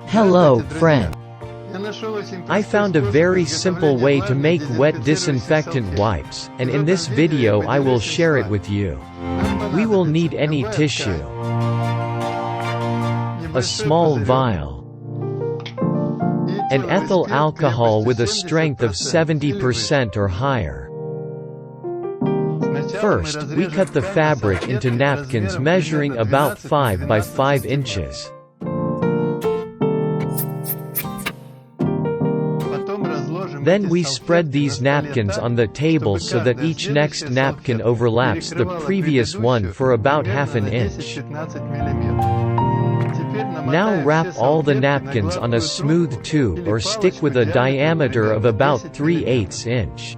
Hello, friend. I found a very simple way to make wet disinfectant wipes, and in this video I will share it with you. We will need any tissue, a small vial, and ethyl alcohol with a strength of 70% or higher. First, we cut the fabric into napkins measuring about 5 by 5 inches. Then we spread these napkins on the table so that each next napkin overlaps the previous one for about half an inch. Now wrap all the napkins on a smooth tube or stick with a diameter of about 3/8 inch.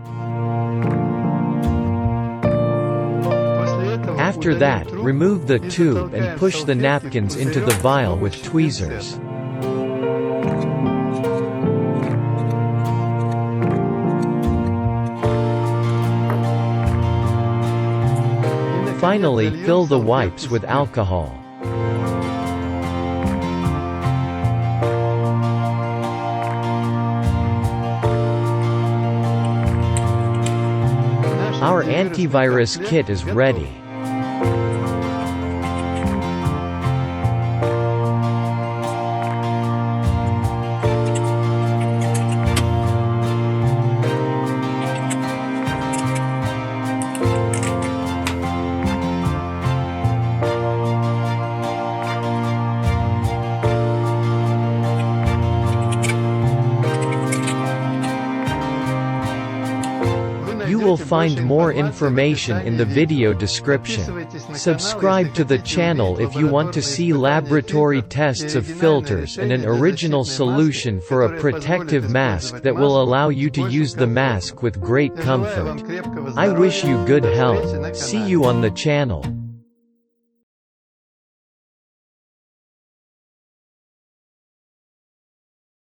After that, remove the tube and push the napkins into the vial with tweezers. Finally, fill the wipes with alcohol. Our antivirus kit is ready. You will find more information in the video description. Subscribe to the channel if you want to see laboratory tests of filters and an original solution for a protective mask that will allow you to use the mask with great comfort. I wish you good health. See you on the channel.